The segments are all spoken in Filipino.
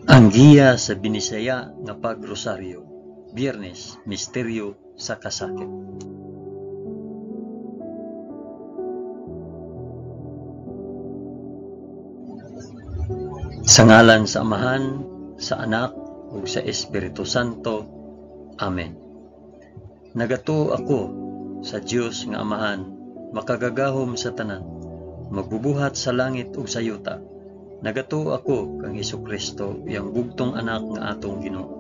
Ang giya sa binisaya nga pagrosaryo. Biyernes, misteryo sa kasakit. Sa ngalan sa Amahan, sa Anak, ug sa Espiritu Santo. Amen. Nagatuo ako sa Dios nga Amahan, makagagahom sa tanan, magbubuhat sa langit ug sa yuta. Nagatuo ako kang Hesukristo, yang bugtong anak nga atong Ginoo.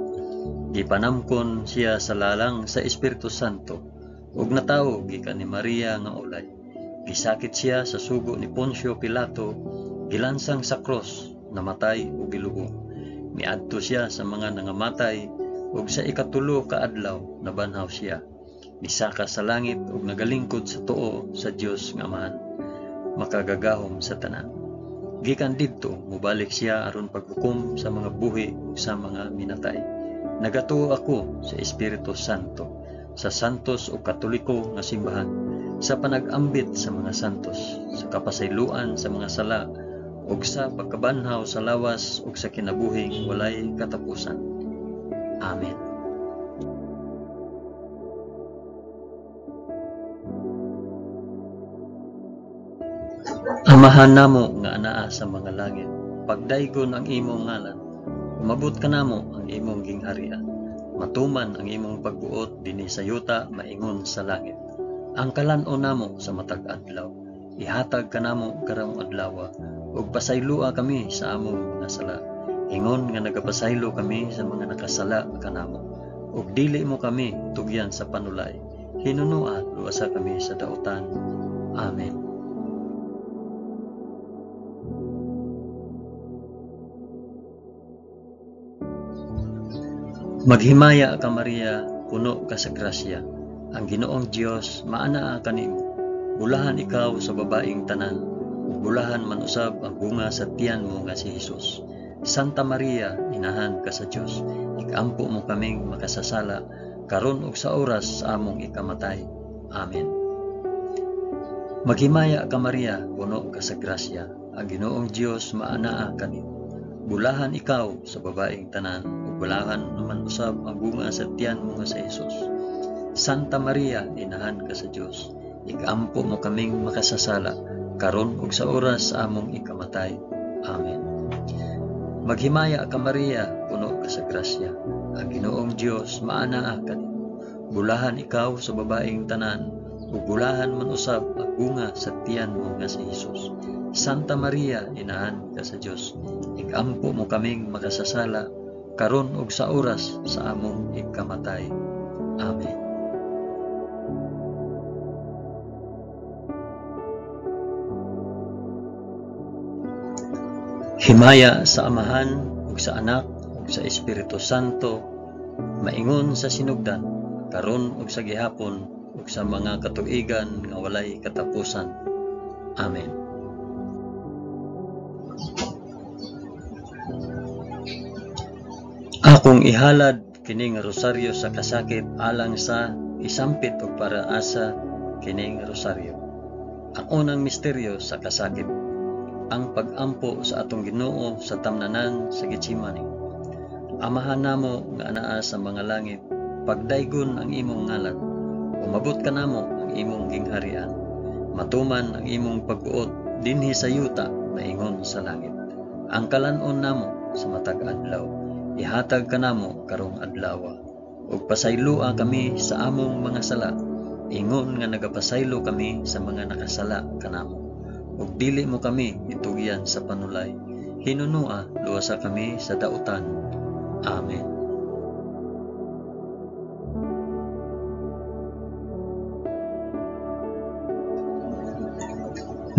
Gipanamkon siya sa lalang sa Espiritu Santo, ug natawo gikan ni Maria nga ulay. Gisakit siya sa sugo ni Poncio Pilato, gilansang sa cross, namatay ug gilubong. Miadto siya sa mga nangamatay, ug sa ikatulo ka adlaw nabanhaw siya. Misaka sa langit ug nagalingkod sa tuo sa Dios nga Amahan, makagagahom sa tanan. Gikan didto mubalik siya aron paghukom sa mga buhi ug sa mga minatay. Nagatuo ako sa Espiritu Santo, sa santos ug katoliko nga simbahan, sa panag-ambit sa mga santos, sa kapasayloan sa mga sala, ug sa pagkabanhaw sa lawas ug sa kinabuhing walay katapusan. Amen. Amahan namo nga anaa sa mga langit, pagdaygon ang imong ngalan, umabot ka namo ang imong gingharian, matuman ang imong pagbuot dinhi sa yuta maingon sa langit. Ang kalan-on namo sa matag adlaw, ihatag ka namo karong adlaw, ug pasaylua kami sa among mga sala, ingon nga nagapasaylo kami sa mga nakasala kanamo, ug dili mo kami tugyan sa panulay, hinunua luwasa kami sa dautan. Amen. Maghimaya ka Maria, puno ka sa grasya, ang Ginoong Dios maanaa kanimo. Bulahan ikaw sa babaeng tanan, ug bulahan man usab ang bunga sa tiyan mo nga si Hesus. Santa Maria, inahan ka sa Dios, ikampo mo kaming makasasala, karon ug sa oras sa among ikamatay. Amen. Maghimaya ka Maria, puno ka sa grasya, ang Ginoong Dios maanaa kanimo. Bulahan ikaw sa babaeng tanan, ug bulahan naman usab ang bunga sa tiyan mo nga sa Hesus. Santa Maria, inahan ka sa Dios, ikampo mo kaming makasasala, karon ug sa oras sa among ikamatay. Amen. Maghimaya ka Maria, puno ka sa grasya, ang Ginoong Dios maanaa kanimo. Bulahan ikaw sa babaeng tanan, ug bulahan man usab ang bunga sa tiyan mo nga sa Hesus. Santa Maria, inahan ka sa Dios, ikampo mo kaming makasasala, karon ug sa oras sa among ikamatay. Amen. Himaya sa Amahan, ug sa Anak, ug sa Espiritu Santo, maingon sa sinugdan, karon ug sa gihapon, ug sa mga katuigan nga walay katapusan. Amen. Akong ihalad kining rosaryo sa kasakit alang sa isampit ug paraasa kining rosaryo. Ang unang misteryo sa kasakit, ang pag-ampo sa atong Ginoo sa tamnanan sa Getsemani. Amahan namo nga anaa sa mga langit, pagdaygon ang imong ngalan, umabot ka namo ang imong gingharian, matuman ang imong pagbuot dinhi sa yuta maingon sa langit. Ang kalan-on namo sa matag adlaw, ihatag ka namo karong adlaw, ug pasaylua kami sa among mga sala, ingon nga nagapasaylo kami sa mga nakasala kanamo, ug dili mo kami itugyan sa panulay, hinunua luwasa kami sa dautan. Amen.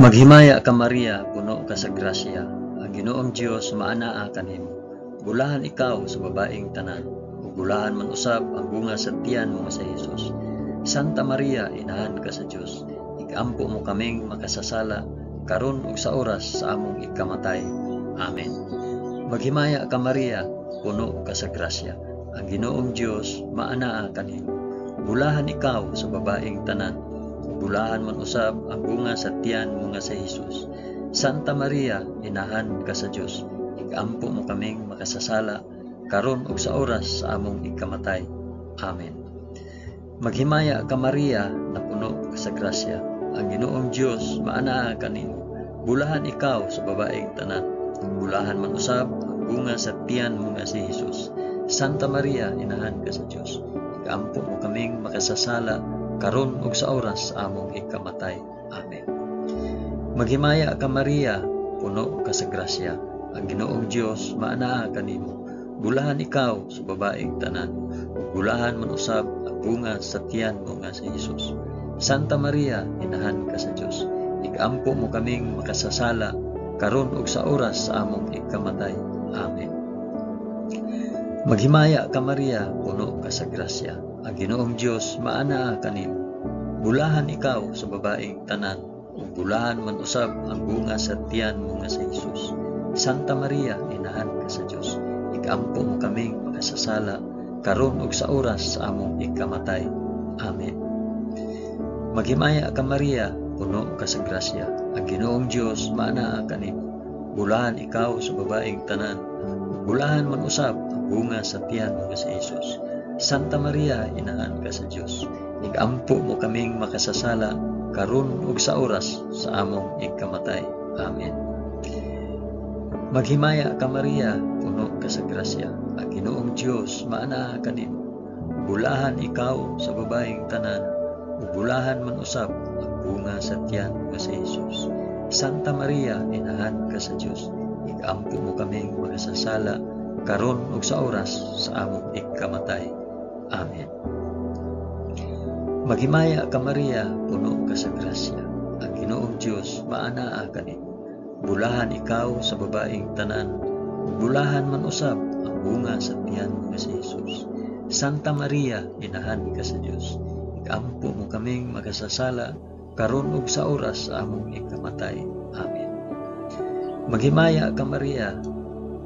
Maghimaya ka Maria, puno ka sa grasya, ang Ginoong Dios maanaa kanimo. Bulahan ikaw sa babaeng tanan, ug bulahan man usab ang bunga sa tiyan mo sa Hesus. Santa Maria, inahan ka sa Dios, ikampo mo kaming makasasala, karon ug sa oras sa among ikamatay. Amen. Maghimaya ka Maria, puno ka sa grasya, ang Ginoong Dios maanaa kanimo. Bulahan ikaw sa babaeng tanan, ug bulahan man usab ang bunga sa tiyan mo nga sa Hesus. Santa Maria, inahan ka sa Dios, igampo mo kaming makasasala, karon ug sa oras sa among ikamatay. Amen. Maghimaya ka Maria, na puno ka sa grasya. Ang Ginoong Dios maanaa kanimo. Bulahan ikaw sa babaeng tanan. Bulahan man usab ang bunga sa tiyan mo nga si Jesus. Santa Maria, inahan ka sa Dios. Igampo mo kaming makasasala, karon ug sa oras sa among ikamatay. Amen. Maghimaya ka Maria, puno ka sa grasya. Ang Ginoong Dios maanaa kanimo. Bulahan ikaw sa babaeng tanan. Bulahan man usab ang bunga sa tiyan mo nga si Jesus. Santa Maria, inahan ka sa Dios. Igampo mo kaming makasasala, karon ug sa oras sa among ikamatay. Amen. Maghimaya ka Maria, puno ka sa grasya. Ang Ginoong Dios maanaa kanimo. Bulahan ikaw sa babaeng tanan. Bulahan man usab ang bunga sa tiyan mo nga si Jesus. Santa Maria, inahan ka sa Dios. Igampo mo kaming makasasala, karon ug sa oras sa among ikamatay. Amen. Maghimaya ka Maria, puno ka sa grasya. Ang Ginoong Dios maanaa kanimo. Bulahan ikaw sa babaeng tanan. Bulahan man usab ang bunga sa tiyan mo nga si Jesus. Santa Maria, inahan ka sa Dios. Igampo mo kaming makasasala, karon ug sa oras sa among ikamatay. Amen. Maghimaya ka Maria, puno ka sa grasya. Ang Ginoong Dios maanaa kanimo. Bulahan ikaw sa babaeng tanan. Bulahan man usab ang bunga sa tiyan nga si Jesus. Santa Maria, inahan ka sa Dios. Igampo mo kaming makasasala, karon ug sa oras sa among ikamatay. Amen. Maghimaya ka Maria, puno ka sa grasya. Ang Ginoong Dios maanaa kanimo. Bulahan ikaw sa babaeng tanan. Bulahan man usab ang bunga sa tiyan nga si Jesus. Santa Maria, inahan ka sa Dios. Igampo mo kaming makasasala, karon ug sa oras sa among ikamatay. Amen. Maghimaya ka Maria,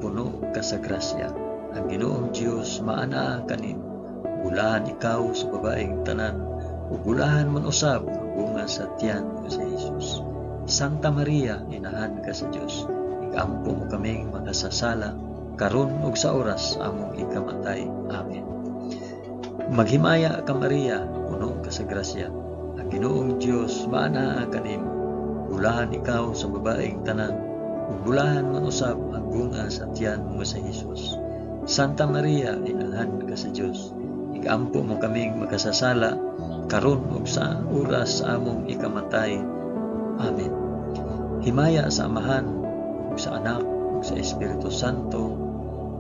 puno ka sa grasya. Ang Ginoong Dios maanaa kanimo. Bulahan ikaw sa babaeng tanan. Bulahan man usab ang bunga sa tiyan nga si Jesus. Santa Maria, inahan ka sa Dios. Igampo mo kaming makasasala, karon ug sa oras sa among ikamatay. Amen. Maghimaya ka Maria, puno ka sa grasya. Ang Ginoong Dios maanaa kanimo. Bulahan ikaw sa babaeng tanan. Bulahan man usab ang bunga sa tiyan mo sa Jesus. Santa Maria, inahan ka sa Dios. Igampo mo kaming makasasala, karon ug sa oras sa among ikamatay. Amen. Himaya sa Amahan, ug sa Anak, ug sa Espiritu Santo,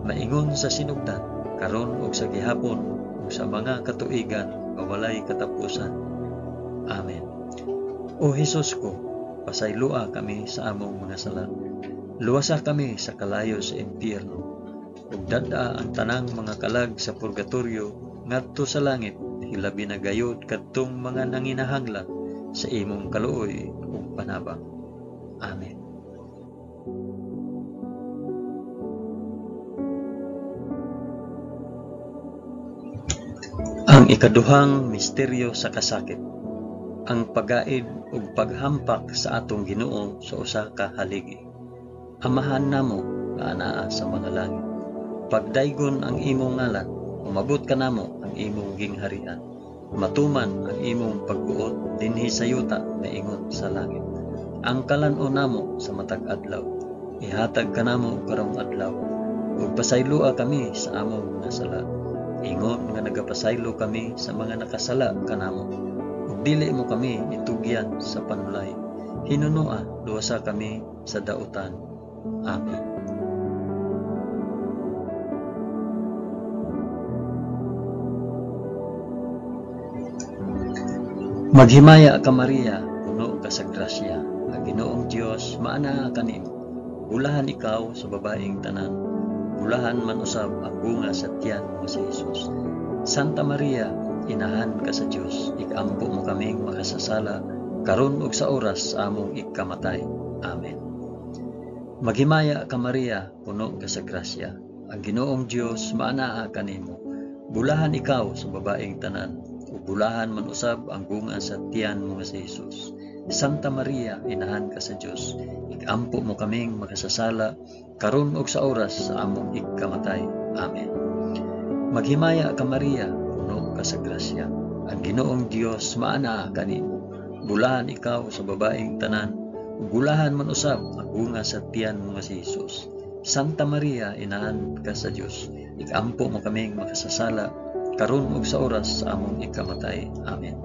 maingon sa sinugdan, karon ug sa gihapon, ug sa mga katuigan, mawalay katapusan. Amen. O Hesus ko, pasaylua kami sa among mga sala. Luwasa kami sa kalayo sa impyerno, ug dada ang tanang mga kalag sa purgatorio ngadto sa langit, hilabi na gayud kadtong mga nanginahanglan sa imong kaluoy ug panabang. Amen. Ang ikaduhang misteryo sa kasakit, ang pagaid ug paghampak sa atong Ginoo sa usa ka haligi. Amahan namo nga anaa sa mga langit, pagdaygon ang imong ngalan, umabot ka namo ang imong gingharian. Matuman ang imong pagbuot dinhi sa yuta na ingon sa langit. Ang kalan-on namo sa matag adlaw, ihatag ka namo karong adlaw. Ug pasaylua kami sa among mga sala, ingon nga nagapasaylo kami sa mga nakasala kanamo. Ug dili mo kami itugyan sa panulay, hinunua luwasa kami sa dautan. Amen. Maghimaya ka Maria, puno ka sa grasya. Ang Ginoong Dios maanaa kanimo. Bulahan ikaw sa babaeng tanan. Bulahan man usab ang bunga sa tiyan mo sa Jesus. Santa Maria, inahan ka sa Dios. Igampo mo kaming makasasala, karon ug sa oras sa among ikamatay. Amen. Maghimaya ka Maria, puno ka sa grasya. Ang Ginoong Dios maanaa kanimo. Bulahan ikaw sa babaeng tanan. Bulahan man usab ang bunga sa tiyan mo nga si Jesus. Santa Maria, inahan ka sa Dios, igampo mo kaming makasasala, karon ug sa oras sa among ikamatay. Amen. Maghimaya ka Maria, puno ka sa grasya. Ang Ginoong Dios maana kanimo. Bulahan ikaw sa babaeng tanan, ug bulahan man usab ang bunga sa tiyan mo nga si Hesus. Santa Maria, inahan ka sa Dios, igampo mo kaming makasasala, karon ug sa oras sa among ikamatay. Amen.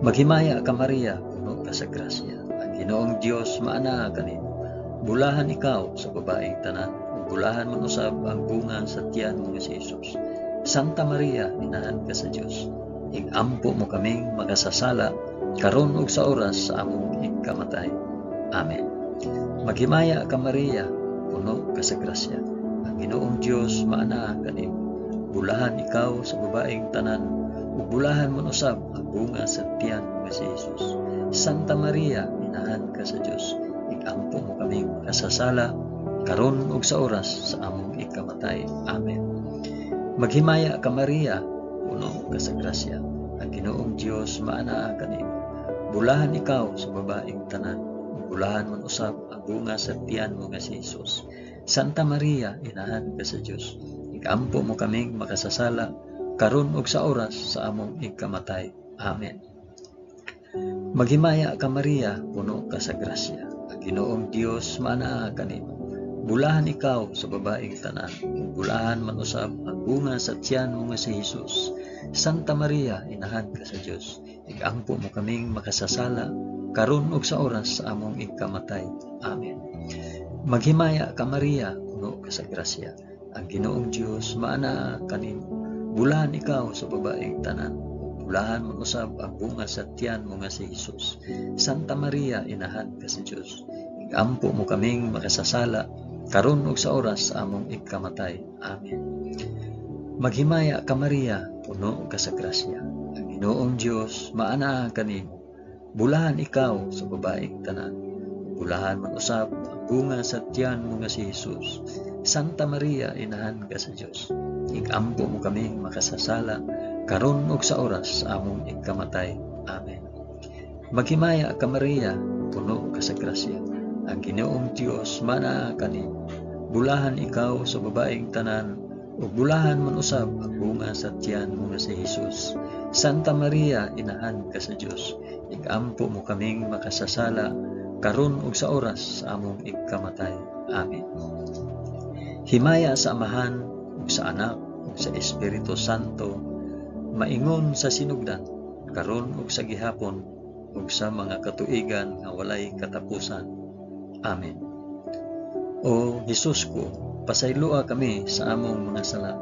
Maghimaya ka Maria, puno ka sa grasya. Ang Ginoong Dios maana kanimo. Bulahan ikaw sa babaeng tanan, ug bulahan man usab ang bunga sa tiyan mo nga si Hesus. Santa Maria, inahan ka sa Dios, igampo mo kaming makasasala, karon ug sa oras sa among ikamatay. Amen. Maghimaya ka Maria, puno ka sa grasya. Ang Ginoong Dios maana kanimo. Bulahan ikaw sa babaeng tanan, ug bulahan man usab ang bunga sa tiyan nga si Hesus. Santa Maria, inahan ka sa Dios, igampo mo kaming makasasala, karon ug sa oras sa among ikamatay. Amen. Maghimaya ka Maria, puno ka sa grasya. Ang Ginoong Dios maana kanimo. Bulahan ikaw sa babaeng tanan, ug bulahan man usab ang bunga sa tiyan mo nga si Hesus. Santa Maria, inahan ka sa Dios, igampo mo kaming makasasala, karon ug sa oras sa among ikamatay. Amen. Maghimaya ka Maria, puno ka sa grasya. Ang Ginoong Dios maana kanimo. Bulahan ikaw sa babaeng tanan, ug bulahan man usab ang bunga sa tiyan mo nga si Hesus. Santa Maria, inahan ka sa Dios, igampo mo kaming makasasala, karon ug sa oras sa among ikamatay. Amen. Maghimaya ka Maria, puno ka sa grasya. Ang Ginoong Dios maana kanimo. Bulahan ikaw sa babaeng tanan, bulahan man usab ang bunga sa tiyan mo nga si Hesus. Santa Maria, inahan ka sa Dios, igampo mo kaming makasasala, karon ug sa oras sa among ikamatay. Amen. Maghimaya ka Maria, puno ka sa grasya. Ang Ginoong Dios maana kanimo. Bulahan ikaw sa babaeng tanan, bulahan man usab ang bunga sa tiyan mo nga si Hesus. Santa Maria, inahan ka sa Dios, igampo mo kaming makasasala, karon ug sa oras sa among ikamatay. Amen. Maghimaya ka Maria, puno ka sa grasya. Ang Ginoong Dios maana kanimo. Bulahan ikaw sa babaeng tanan, ug bulahan man usab ang bunga sa tiyan mo nga si Hesus. Santa Maria, inahan ka sa Dios, igampo mo kaming makasasala, karon ug sa oras sa among ikamatay. Amen. Himaya sa Amahan, ug sa Anak, ug sa Espiritu Santo, maingon sa sinugdan, karon ug sa gihapon, ug sa mga katuigan nga walay katapusan. Amen. O Hesus ko, pasaylua kami sa among mga sala.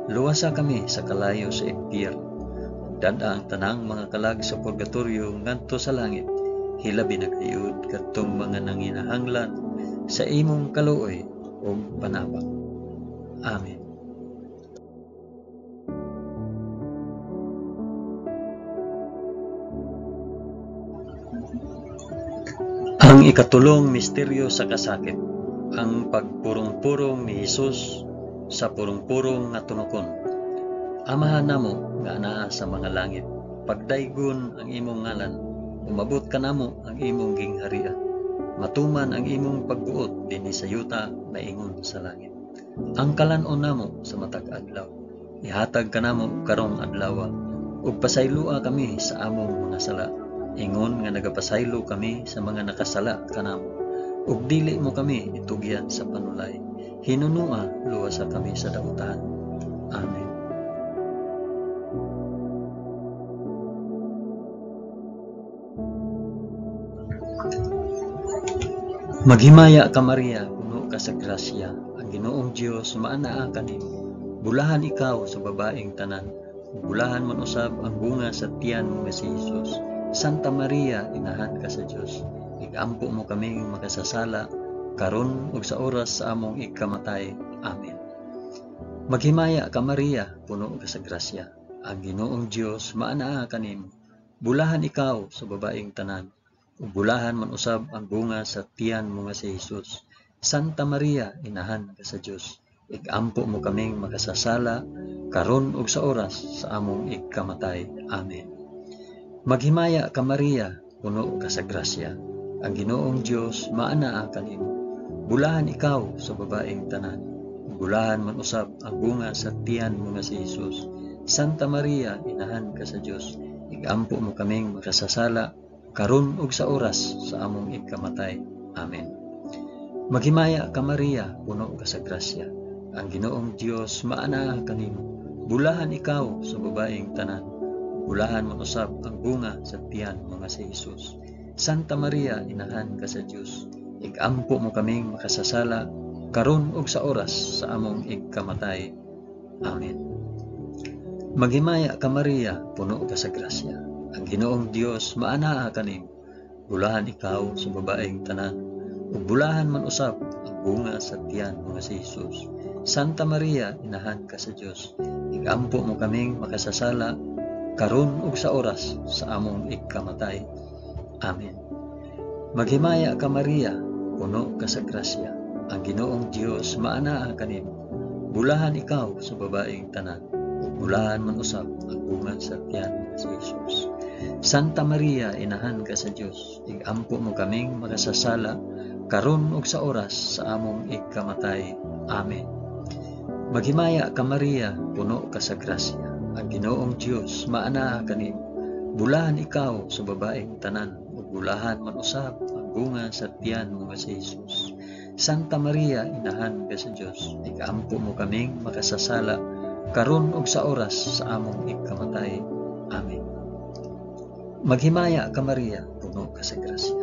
Luwasa kami sa kalayo sa impyerno. Dada ang tanang mga kalag sa purgatorio ngadto sa langit. Hilabi na kayud kadtong mga nanginahanglan sa imong kaluoy o panabang. Amen. Ang ikatulong misteryo sa kasakit, ang pagpurong-purong ni Hesus sa purong-purong nga tunokon. Amahan namo nga anaa sa mga langit, pagdaygon ang imong ngalan, umabot ka namo ang imong gingharian. Matuman ang imong pagbuot dinhi sa yuta maingon sa langit. Ang kalanon namo sa matag adlaw, ihatag ka namo karong adlaw, ug pasaylua kami sa among mga sala. Ingon nga nagapasaylo kami sa mga nakasala kanamo, ug dili mo kami itugyan sa panulay. Hinunua luwasa kami sa dautan. Amen. Maghimaya ka Maria, puno ka sa grasya. Ang Ginoong Dios maanaa kanimo. Bulahan ikaw sa babaeng tanan, bulahan man usab ang bunga sa tiyan mo nga si Hesus. Santa Maria, inahan ka sa Dios, igampo mo kaming makasasala, karon ug sa oras sa among ikamatay. Amen. Maghimaya ka Maria, puno ka sa grasya. Ang Ginoong Dios maanaa kanimo. Bulahan ikaw sa babaeng tanan, ug bulahan man usab ang bunga sa tiyan mo nga si Hesus. Santa Maria, inahan ka sa Dios, igampo mo kaming makasasala, karon ug sa oras sa among ikamatay. Amen. Maghimaya ka Maria, puno ka sa grasya. Ang Ginoong Dios maanaa kanimo. Bulahan ikaw sa babaeng tanan. Bulahan man usab ang bunga sa tiyan mo nga si Jesus. Santa Maria, inahan ka sa Dios. Igampo mo kaming makasasala karon ug sa oras sa among ikamatay. Amen. Maghimaya ka Maria, puno ka sa grasya. Ang Ginoong Dios maanaa kanimo. Bulahan ikaw sa babaeng tanan. Bulahan man usab ang bunga sa tiyan mo nga si Jesus. Santa Maria, inahan ka sa Dios. Igampo mo kaming makasasala karon ug sa oras sa among ikamatay. Amen. Maghimaya ka Maria, puno ka sa grasya. Ang Ginoong Dios maanaa kanimo. Bulahan ikaw sa babaeng tanan. Ug bulahan man usab ang bunga sa tiyan mo nga si Jesus. Santa Maria, inahan ka sa Dios. Igampo mo kaming makasasala karon ug sa oras sa among ikamatay. Amen. Maghimaya ka Maria, puno ka sa grasya. Ang Ginoong Dios maanaa kanimo. Bulahan ikaw sa babaeng tanan. Ug bulahan man usab ang bunga sa tiyan mo nga si Jesus. Santa Maria, inahan ka sa Dios. Igampo mo kaming makasasala karon ug sa oras sa among ikamatay. Amen. Maghimaya ka Maria, puno ka sa grasya. Ang Ginoong Dios maanaa kanimo. Bulahan ikaw sa babaeng tanan. Ug bulahan man usab ang bunga sa tiyan mo nga si Jesus. Santa Maria, inahan ka sa Dios. Igampo mo kaming makasasala karon ug sa oras sa among ikamatay. Amen. Maghimaya ka Maria, puno ka sa grasya.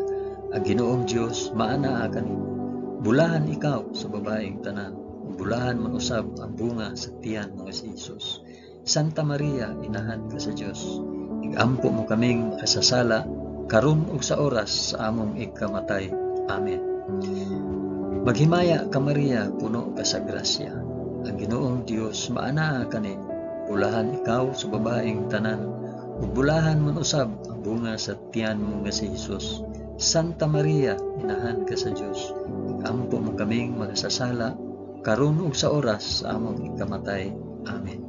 Ang Ginoong Dios maanaa kanimo. Bulahan ikaw sa babaeng tanan. Bulahan man usab ang bunga sa tiyan mo nga si Jesus. Santa Maria, inahan ka sa Dios. Igampo mo kaming makasasala karon ug sa oras sa among ikamatay. Amen. Maghimaya ka Maria, puno ka sa grasya. Ang Ginoong Dios maanaa kanimo. Bulahan ikaw sa babaeng tanan. Ug bulahan man usab ang bunga sa tiyan mo nga si Jesus. Santa Maria, inahan ka sa Dios. Igampo mo kaming makasasala karon ug sa oras sa among ikamatay. Amen.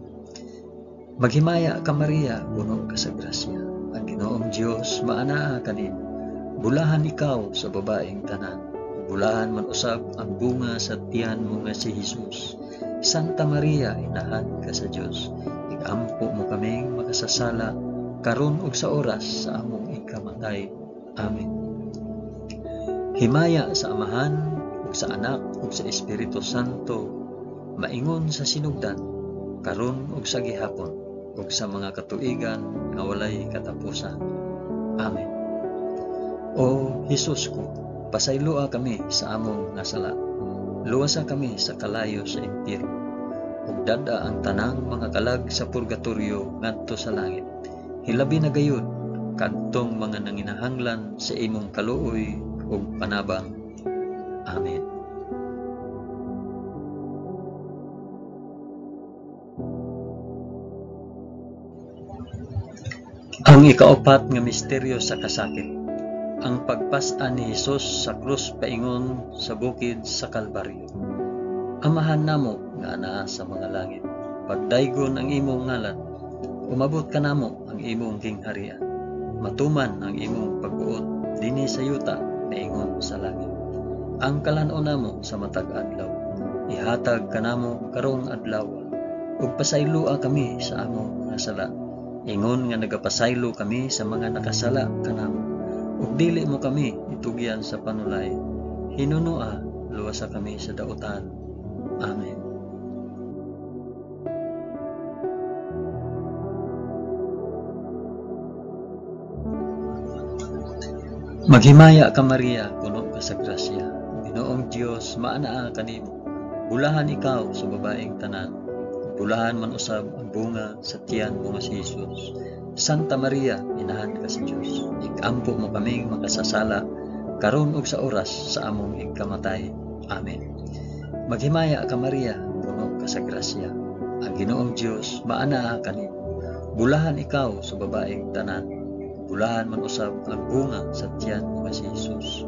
Maghimaya ka Maria, puno ka sa grasya. Ang Ginoong Dios maanaa kanimo. Bulahan ikaw sa babaeng tanan. Bulahan man usab ang bunga sa tiyan mo nga si Jesus. Santa Maria, inahan ka sa Dios. Igampo mo kaming makasasala karon ug sa oras sa among ikamatay. Amen. Himaya sa Amahan ug sa Anak ug sa Espiritu Santo, maingon sa sinugdan, karon ug sa gihapon, ug sa mga katuigan nga walay katapusan. Amen. O Hesus ko, pasayloa kami sa among nasala. Luwasa kami sa kalayo sa impyerno, ug dada ang tanang mga kalag sa purgatorio ngadto sa langit. Hilabi na gayud kadtong mga nanginahanglan sa imong kaluoy ug panabang. Amen. Ang ikaapat nga misteryo sa kasakit, ang pagpas-an ni Hesus sa krus paingon sa bukid sa Kalbaryo. Amahan namo nga anaa sa mga langit, pagdaygon ang imong ngalan, umabot ka namo ang imong kingharian, matuman ang imong pagbuot dinhi sa yuta paingon sa langit. Ang kalan-o namo sa matag adlaw, ihatag kanamo karong adlaw, ug pasaylua kami sa among nasala. Ingon nga nagapasaylo kami sa mga nakasala kanamo, ug dili mo kami itugyan sa panulay. Hinunua, luwasa kami sa dautan. Amen. Maghimaya ka Maria, puno ka sa grasya. Ginoong Dios maanaa kanimo. Bulahan ikaw sa babaeng tanan. Bulahan man usab ang bunga sa tiyan mo nga si Jesus. Santa Maria, inahan ka sa Dios. Igampo mo kaming makasasala karon ug sa oras sa among ikamatay. Amen. Maghimaya ka Maria, puno ka sa grasya. Ang Ginoong Dios maanaa kanimo. Bulahan ikaw sa babaeng tanan. Bulahan man usab ang bunga sa tiyan mo nga si Jesus.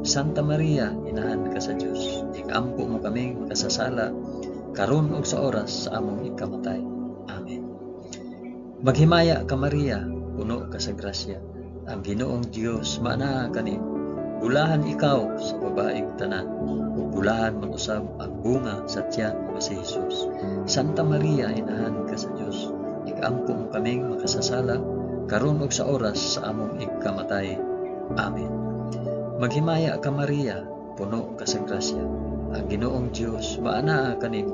Santa Maria, inahan ka sa Dios. Igampo mo kaming makasasala karon ug sa oras sa among ikamatay. Amen. Maghimaya ka Maria, puno ka sa grasya. ang Ginoong Dios maanaa kanimo. Bulahan ikaw sa babaeng tanan, ug bulahan man usab ang bunga sa tiyan mo si Jesus. Santa Maria, inahan ka sa Dios, igampo mo kaming makasasala, karon ug sa oras sa among ikamatay. Amen. Maghimaya ka Maria, puno ka sa grasya, ang Ginoong Dios maanaa kanimo.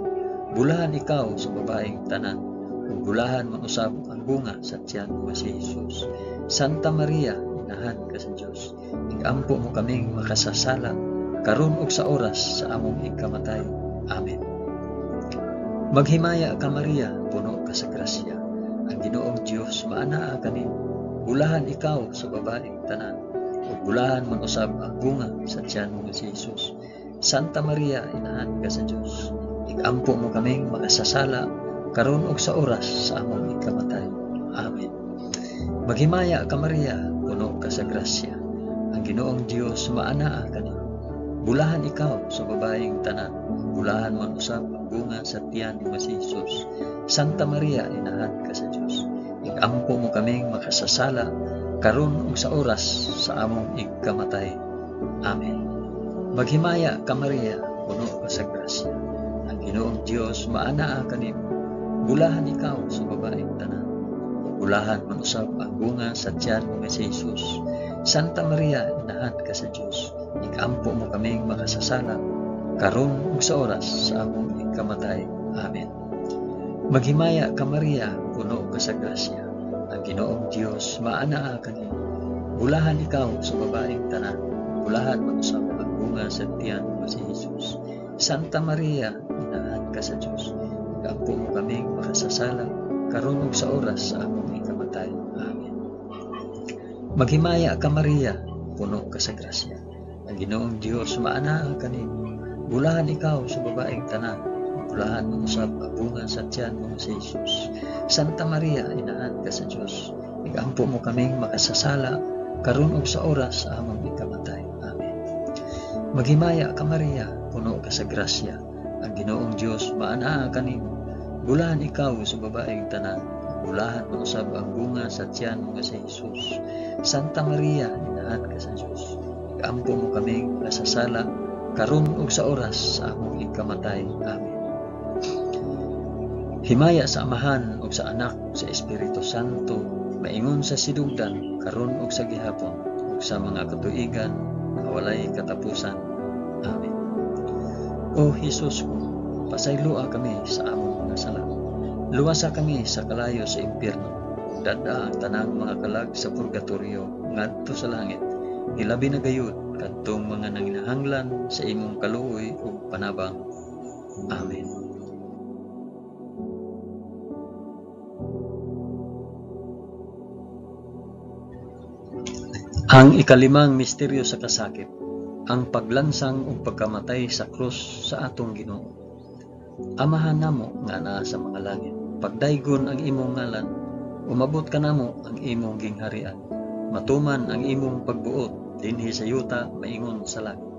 Bulahan ikaw sa babaeng tanan, ug bulahan man usab ang bunga sa tiyan mo si Jesus. Santa Maria, inahan ka sa Dios, igampo mo kaming makasasala, karon ug sa oras sa among ikamatay. Amen. Maghimaya ka Maria, puno ka sa grasya, ang Ginoong Dios maanaa kanimo. Bulahan ikaw sa babaeng tanan, ug bulahan man usab ang bunga sa tiyan mo si Jesus. Santa Maria, inahan ka sa Dios, igampo mo kaming makasasala, karon ug sa oras sa among ikamatay. Amen. Maghimaya ka Maria, puno ka sa grasya, ang Ginoong Dios maanaa kanimo. Bulahan ikaw sa babaeng tanan, bulahan man usab ang bunga sa tiyan mo si Jesus. Santa Maria, inahan ka sa Dios, igampo mo kaming makasasala, karon ug sa oras sa among ikamatay. Amen. Maghimaya ka Maria, puno ka sa grasya, ang Ginoong Dios maanaa kanimo. Bulahan ikaw sa babaeng tanan, bulahan man usab ang bunga sa tiyan mo si Jesus. Santa Maria, inahan ka sa Dios, igampo mo kaming makasasala, karon ug sa oras sa among ikamatay. Amen. Maghimaya ka Maria, puno ka sa grasya, ang Ginoong Dios maanaa kanimo. Bulahan ikaw sa babaeng tanan, bulahan man usab ang bunga sa tiyan mo si Jesus. Santa Maria, inahan ka sa Dios, igampo mo kaming makasasala, karon ug sa oras sa among ikamatay. Amen. Maghimaya ka Maria, puno ka sa grasya, ang Ginoong Dios maanaa kanimo. Bulahan ikaw sa babaeng tanan, bulahan man usab ang bunga sa tiyan mo si Jesus. Santa Maria, inahan ka sa Dios, igampo mo kaming makasasala, karon ug sa oras sa among ikamatay. Amen. Maghimaya ka Maria, puno ka sa grasya, ang Ginoong Dios maanaa kanimo. Bulahan ikaw sa babaeng tanan, bulahan man usab ang bunga sa tiyan mo si Jesus. Santa Maria, inahan ka sa Dios, igampo mo kaming makasasala, karon ug sa oras sa among ikamatay. Amen. Himaya sa Amahan ug sa Anak ug sa Espiritu Santo, maingon sa sidugdan, karon ug sa gihapon, ug sa mga katuigan nga walay katapusan. Amen. O Jesus ko, pasaylua kami sa among mga sala. Luwasa kami sa kalayo sa impyerno, dada ang tanang mga kalag sa purgatorio ngadto sa langit. Hilabi na gayud kadtong mga nanginahanglan sa imong kaluoy ug panabang. Amen. Ang ikalimang misteryo sa kasakit, ang paglansang ug pagkamatay sa krus sa atong Ginoo. Amahan namo nga naa sa mga langit, pagdaygon ang imong ngalan, umabot ka namo ang imong gingharian, matuman ang imong pagbuot dinhi sa yuta maingon sa langit.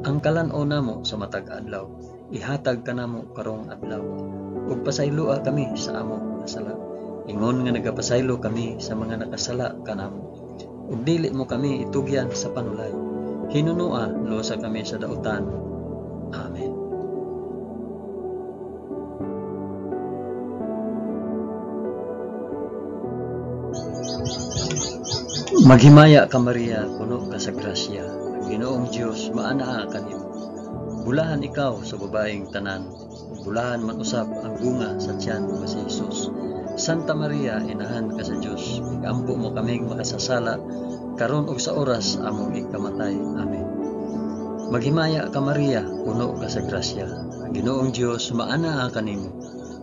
Ang kalan-o namo sa matag adlaw, ihatag ka namo karong adlaw, ug pasayloa kami sa among mga sala, ingon nga nagapasaylo kami sa mga nakasala kanamo. Ug dili mo kami itugyan sa panulay, hinunua lusa kami sa dautan. Amen. Maghimaya ka Maria, puno ka sa grasya, ang Ginoong Dios maanaa kanimo. Bulahan ikaw sa babaeng tanan, bulahan man usab ang bunga sa tiyan mo si Jesus. Santa Maria, inahan ka sa Dios, igampo mo kaming makasasala, karon ug sa oras among ikamatay. Amen. Maghimaya ka Maria, puno ka sa grasya, ang Ginoong Dios maanaa kanimo.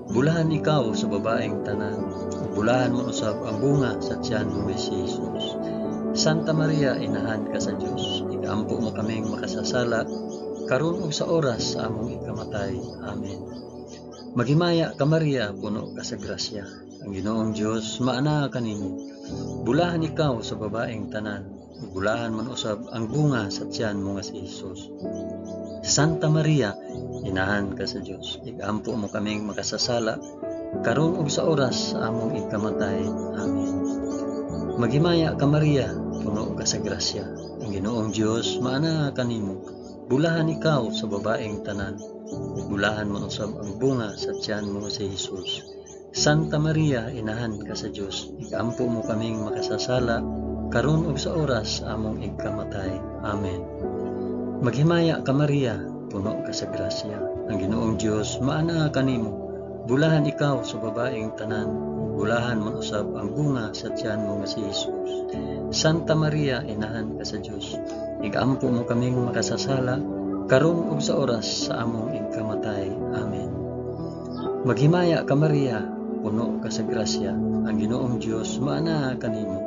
Bulahan ikaw sa babaeng tanan, bulahan mo usab ang bunga sa tiyan mo si Jesus. Santa Maria, inahan ka sa Dios, igampo mo kaming makasasala, karon ug sa oras sa among ikamatay. Amen. Maghimaya ka Maria, puno ka sa grasya, ang Ginoong Dios maanaa kanimo. Bulahan ikaw sa babaeng tanan, bulahan man usab ang bunga sa tiyan mo si Jesus. Santa Maria, inahan ka sa Dios, igampo mo kaming makasasala, karon ug sa oras sa among ikamatay. Amen. Maghimaya ka Maria, puno ka sa grasya, ang Ginoong Dios maana kanimo. Bulahan ikaw sa babaeng tanan, bulahan mo usab ang bunga sa tiyan mo si Jesus. Santa Maria, inahan ka sa Dios, ikampo mo kaming makasasala, karon ug sa oras among igkamatay. Amen. Maghimaya ka Maria, puno ka sa grasya, ang Ginoong Dios maana kanimo. Bulahan ikaw sa babaeng tanan, bulahan mo usab ang bunga sa tiyan mo nga si Jesus. Santa Maria, inahan ka sa Dios, ikampo mo kaming makasasala, karon ug sa oras sa among igkamatay. Amen. Maghimaya ka Maria, puno ka sa grasya, ang Ginoong Dios maana kanimo.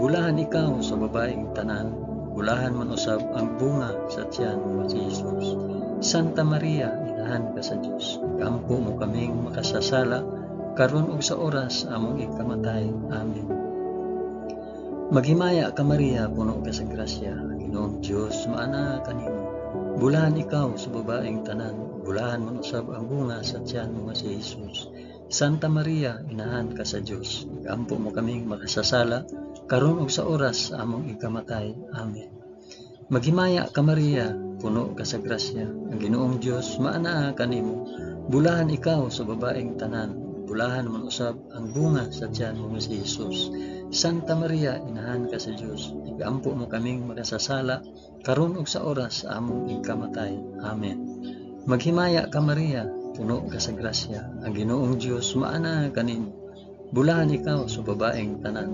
Bulahan ikaw sa babaeng tanan, bulahan man usab ang bunga sa tiyan mo si Jesus. Santa Maria, inahan ka sa Dios, ikampo mo kaming makasasala, karon ug sa oras among igkamatay. Amen. Maghimaya ka Maria, puno ka sa grasya, ang Ginoong Dios maana kanimo. Bulahan ikaw sa babaeng tanan, bulahan man usab ang bunga sa tiyan mo si Jesus. Santa Maria, inahan ka sa Dios, ikampo mo kaming makasasala, karon ug sa oras among igkamatay. Amen. Maghimaya ka Maria, puno ka sa grasya, ang Ginoong Dios maana kanimo. Bulahan ikaw sa babaeng tanan, bulahan man usab ang bunga sa tiyan mo si Jesus. Santa Maria, inahan ka sa Dios, ikampo mo kaming makasasala, karon ug sa oras among igkamatay. Amen. Maghimaya ka Maria, puno ka sa grasya, ang Ginoong Dios maana kanimo. Bulahan ikaw sa babaeng tanan,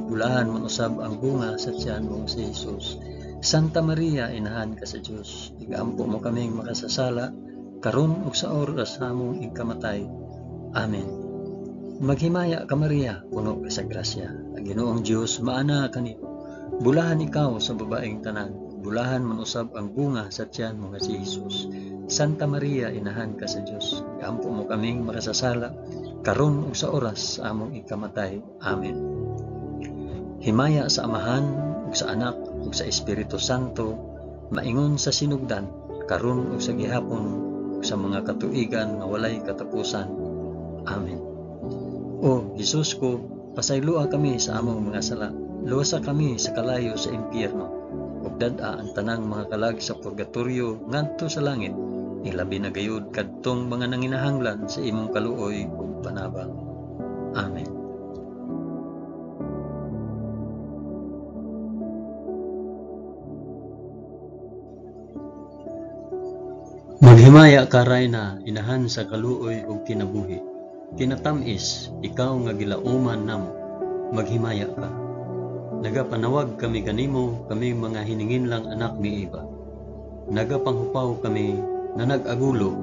bulahan man usab ang bunga sa tiyan mo si Jesus. Santa Maria, inahan ka sa Dios, ikampo mo kaming makasasala, karon ug sa oras among igkamatay. Amen. Maghimaya ka Maria, puno ka sa grasya, ang Ginoong Dios maana kanimo. Bulahan ikaw sa babaeng tanan, bulahan man usab ang bunga sa tiyan mo nga si Jesus. Santa Maria, inahan ka sa Dios, ikampo mo kaming makasasala, karon ug sa oras among igkamatay. Amen. Himaya sa Amahan ug sa Anak ug sa Espiritu Santo, maingon sa sinugdan, karon ug sa gihapon ug sa mga katuigan nga walay katapusan. Amen. O Jesus ko, pasaylua kami sa among mga sala, luwasa kami sa kalayo sa impyerno, ug dad-a ang tanang mga kalag sa purgatorio ngadto sa langit, ilabi na gayud kadtong mga nanginahanglan sa imong kaluoy ug panabang. Amen. Maghimaya ka Rayna, inahan sa kaluoy ug kinabuhi. Tinatamis, ikaw nga gilauman namo. Maghimaya ka. Nagapanawag kami kanimo, kami mga hininginlang anak ni Eva. Nagapanghupaw kami na nag-agulo,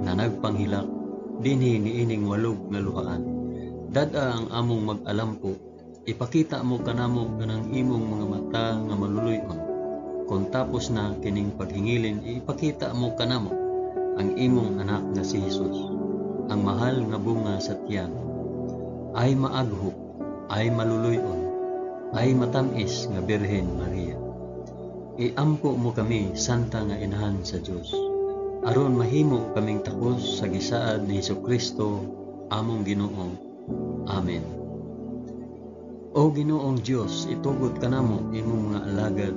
na nagpanghilak, dinhi niining walog nga luhaan. Dad-a ang among mag-alampo, ipakita mo kanamo kanang imong mga mata nga maluluyon. Kung tapos na kining paghingilin, ipakita mo kanamo ang imong anak na si Jesus, ang mahal nga bunga sa tiyan. Ay maaghop, ay maluluyon, ay matamis nga Birhen Maria. Iampo mo kami, Santa nga Inahan sa Dios, aron mahimo kaming takos sa gisaad ni Hesukristo, among Ginoo. Amen. O Ginoong Dios, itugod kanamo imong mga alagad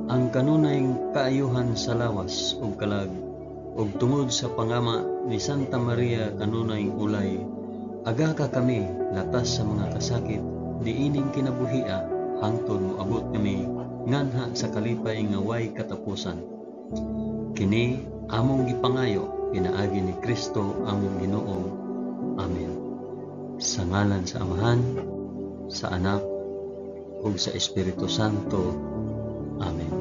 ang kanunayng kaayuhan sa lawas ug kalag, ug tungod sa pangama ni Santa Maria kanunayng ulay, aga ka kami latas sa mga kasakit, diining kinabuhia, hangtod mo abot kami nganha sa kalipay nga way katapusan. Kini among gipangayo pinaagi ni Kristo among Ginoo. Amen. Sa ngalan sa Amahan, sa Anak, ug sa Espiritu Santo. Amen.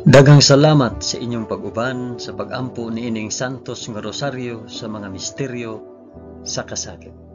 Daghang salamat sa inyong pag-uban sa pag-ampo niining Santos nga Rosaryo sa mga misteryo sa kasakit.